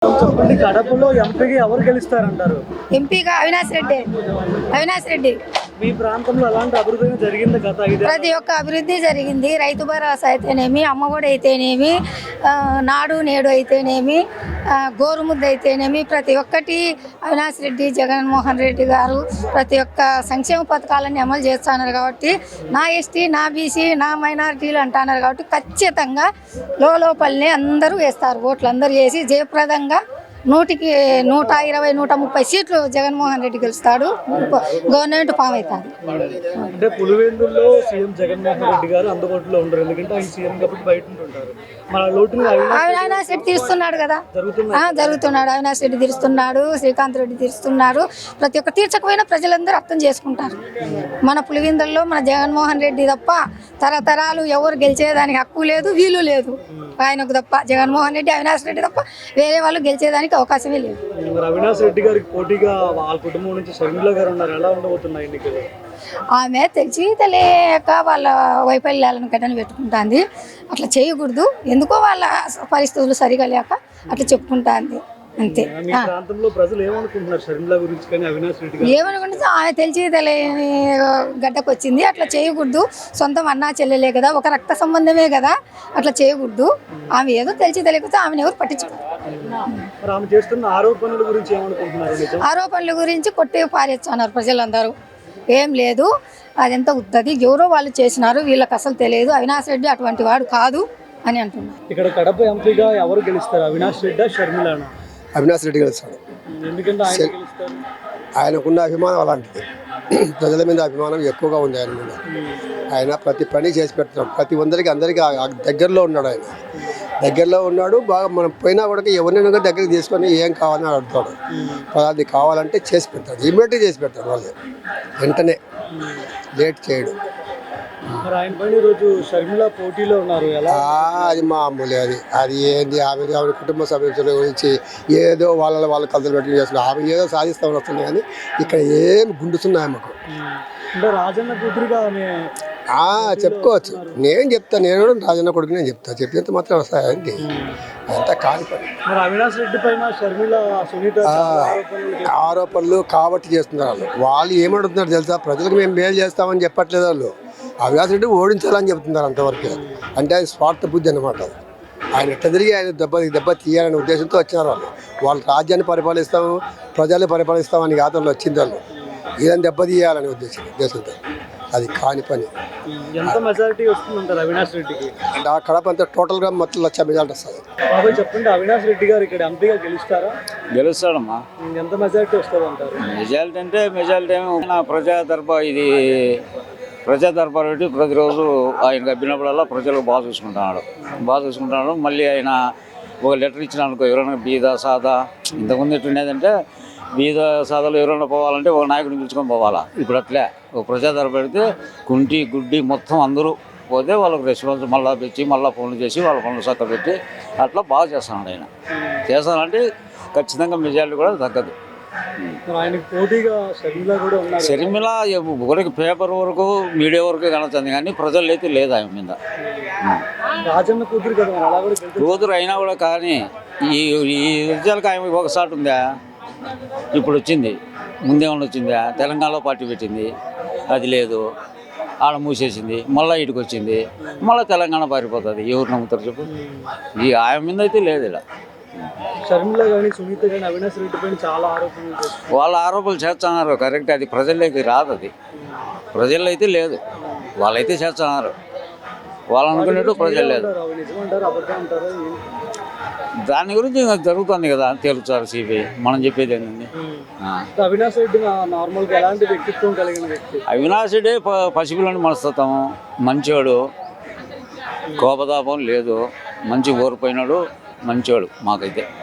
చెప్పండి, కడపలో ఎంపీగా ఎవరు గెలుస్తారంటారు? ఎంపీగా అవినాష్ రెడ్డి. మీ ప్రాంతంలో అలాంటి అభివృద్ధి జరిగింది గత 5 ప్రతి ఒక్క అభివృద్ధి జరిగింది. రైతు భరోసా అయితేనేమి, అమ్మఒడి అయితేనేమి, నాడు నేడు అయితేనేమి, గోరుముద్ద అయితేనేమి, ప్రతి ఒక్కటి అవినాష్ రెడ్డి, జగన్మోహన్ రెడ్డి గారు ప్రతి ఒక్క సంక్షేమ పథకాలన్నీ అమలు చేస్తున్నారు. కాబట్టి నా ఎస్టీ, నా బీసీ, నా మైనారిటీలు అంటున్నారు. కాబట్టి ఖచ్చితంగా లోపలనే అందరూ వేస్తారు. ఓట్లు అందరూ వేసి జయప్రదంగా 100కి 120, 130 సీట్లు జగన్మోహన్ రెడ్డి గెలుస్తాడు. గవర్నమెంట్ ఫామ్ అవుతుంది. అంటే పులివెందుల్లో సీఎం జగన్మోహన్ రెడ్డి గారు అందుబాటులో ఉండరు, ఎందుకంటే ఆయన సీఎం కాబట్టి బయట ఉంటుంటారు. మన లోటుని అవినాష్ రెడ్డి తీరుస్తున్నాడు కదా, జరుగుతున్నాడు. అవినాష్ రెడ్డి తీరుస్తున్నాడు, శ్రీకాంత్ రెడ్డి తీరుస్తున్నాడు. ప్రతి ఒక్క తీర్చకపోయినా ప్రజలందరూ అర్థం చేసుకుంటారు. మన పులివెందుల్లో మన జగన్మోహన్ రెడ్డి తప్ప తరతరాలు ఎవరు గెలిచేదానికి హక్కు లేదు, వీలు లేదు. ఆయనకు తప్ప జగన్మోహన్ రెడ్డి, అవినాష్ రెడ్డి తప్ప వేరే వాళ్ళు గెలిచేదానికి అవకాశమే లేదు. అవినాష్ రెడ్డి గారికి పోటీగా వాళ్ళ కుటుంబం నుంచి షర్మిల గారు ఉన్నారు. ఎలా ఉండబోతున్నాయి ఎన్నికలు? ఆమె తెలియక వాళ్ళ వైఫల్యాలను గడ్డను పెట్టుకుంటుంది. అట్లా చేయకూడదు. ఎందుకో వాళ్ళ పరిస్థితులు సరిగా లేక అట్లా చెప్పుకుంటుంది అంతే. ప్రజలు ఏమనుకుంటున్నారు షర్మిల గురించి కానీ అవినాష్ రెడ్డి ఏమనుకుంటుంది? ఆమె తెలియని గడ్డకు వచ్చింది. అట్లా చేయకూడదు. సొంతం అన్నా చెల్లెలే కదా, ఒక రక్త సంబంధమే కదా, అట్లా చేయకూడదు. ఆమె ఏదో తెలియకపోతే ఆమెను ఎవరు పట్టించుకోరు. ఆరోపణల గురించి కొట్టి పారేస్తున్నారు ప్రజలందరూ. ఏం లేదు, అదంతా ఉత్తది, ఎవరో వాళ్ళు చేసినారు, వీళ్ళకి అసలు తెలియదు. అవినాష్ రెడ్డి అటువంటి వాడు కాదు అని అంటున్నారు. ఇక్కడ కడప ఎంపీగా ఎవరు గెలుస్తారు? అవినాష్ రెడ్డి, షర్మిలనా? అవినాష్ రెడ్డి గెలుస్తాడు. ఎందుకంటే ఆయనకున్న అభిమానం అలాంటిది. ప్రజల మీద అభిమానం ఎక్కువగా ఉంది ఆయన మీద. ఆయన ప్రతి పని చేసి పెడుతున్నాడు. ప్రతి అందరికీ దగ్గరలో ఉన్నాడు. ఆయన దగ్గరలో ఉన్నాడు. బాగా మనం పోయినా కూడా ఎవరినైనా దగ్గరికి తీసుకొని ఏం కావాలని అడుగుతాడు. అది కావాలంటే చేసి పెడతాడు. ఇమ్మీడియట్గా చేసి పెడతాడు. వాళ్ళు వెంటనే లేట్ చేయడు. అది మామూలు. అది ఏంది, ఆమె కుటుంబ సభ్యుల గురించి ఏదో వాళ్ళ కథలు పెట్టి చేస్తున్నారు. ఆమె ఏదో సాధిస్తామని వస్తుంది కానీ ఇక్కడ ఏం గుండుతున్నాయి ఆమెకు. రాజన్న కూతురుగా చెప్పుకోవచ్చు. నేను చెప్తాను, నేను రాజన్న కొడుకు నేను చెప్తాను. చెప్పినంత మాత్రం వస్తాయండి, అంతా కాని పని. అవినాష్ రెడ్డి పైన షర్మిల, సునీత ఆరోపణలు కాబట్టి చేస్తున్నారు. వాళ్ళు ఏమడుతున్నారు తెలుసా? ప్రజలకు మేము మేలు చేస్తామని చెప్పట్లేదు వాళ్ళు. అవినాష్ రెడ్డి ఓడించాలని చెప్తున్నారు అంతవరకు. అంటే అది స్వార్థ బుద్ధి అన్నమాట. ఆయన ఎట్ట తిరిగి ఆయన దెబ్బ తీయాలనే ఉద్దేశంతో వచ్చినారు వాళ్ళు రాజ్యాన్ని పరిపాలిస్తాము, ప్రజల్ని పరిపాలిస్తామని గాతంలో వచ్చింది వాళ్ళు. ఈయన దెబ్బ తీయాలనే ఉద్దేశంతో. అది కాని పని. ఎంత మెజారిటీ వస్తుందంటారు అవినాష్ రెడ్డికి? అంటే ఆ కడప అంతా టోటల్గా మొత్తం 1,00,000 మెజారిటీ వస్తుంది. బాబాయ్ చెప్పండి, అవినాష్ రెడ్డి గారు ఇక్కడ ఎంపీగా గెలుస్తారా? గెలుస్తాడమ్మా. ఎంత మెజారిటీ వస్తుంది అంటారు? మెజారిటీ ప్రజా దర్బార్ పెట్టి ప్రతిరోజు ఆయనకు అబ్బినప్పుడల్లా ప్రజలకు బాగా చూసుకుంటున్నాడు. మళ్ళీ ఆయన ఒక లెటర్ ఇచ్చిన అనుకో, ఎవరైనా బీద సాదా, ఇంతకుముందు ఎట్లుండేదంటే బీద సాదాలు ఎవరైనా పోవాలంటే ఒక నాయకుడిని పిలుచుకొని పోవాలా. ఇప్పుడు అట్లే ఒక ప్రజా దర్బార్ పెడితే కుంటి గుడ్డి మొత్తం అందరూ పోతే వాళ్ళకి రెస్పాన్స్ మళ్ళీ పెట్టి మళ్ళీ ఫోన్లు చేసి వాళ్ళ పనులు చక్క పెట్టి అట్లా బాగా చేస్తున్నాడు. ఆయన చేస్తానంటే ఖచ్చితంగా మెజారిటీ కూడా తగ్గదు. షర్మిల ఒకరికి పేపర్ వరకు మీడియా వరకు కనొచ్చింది కానీ ప్రజలు అయితే లేదు ఆయన మీద. కూతురు అయినా కూడా కానీ ఈ రిజల్ట్కి ఆయన ఒకసారి ఉందా? ఇప్పుడు వచ్చింది, ముందేమన్నా వచ్చిందా? తెలంగాణలో పార్టీ పెట్టింది, అది లేదు. ఆడ మూసేసింది, మళ్ళీ ఇటుకు వచ్చింది, మళ్ళీ తెలంగాణ పారిపోతుంది. ఎవరు నమ్ముతారు చెప్పు? ఈ ఆయన మీద అయితే లేదు. ఇలా షర్మిల కానీ సునీత కానీ అవినాష్ రెడ్డి పైన చాలా ఆరోపణలు, వాళ్ళ ఆరోపణలు చేస్తున్నారు. కరెక్ట్, అది ప్రజల్లోకి రాదు. అది ప్రజల్లో అయితే లేదు, వాళ్ళైతే చేస్తున్నారు. వాళ్ళు అనుకున్నట్టు ప్రజలు లేదు. దాని గురించి ఇంకా జరుగుతుంది కదా, తేలుచారు సిబిఐ. మనం చెప్పేది ఏంటండి? అవినాష్ రెడ్డి నార్మల్గా ఎలాంటి వ్యక్తిత్వం కలిగిన వ్యక్తి? అవినాష్ రెడ్డి పసిపిల్లని మనస్తత్వం, మంచోడు, కోపతాపం లేదు, మంచి ఓరిపోయినాడు, మంచోడు మాకైతే.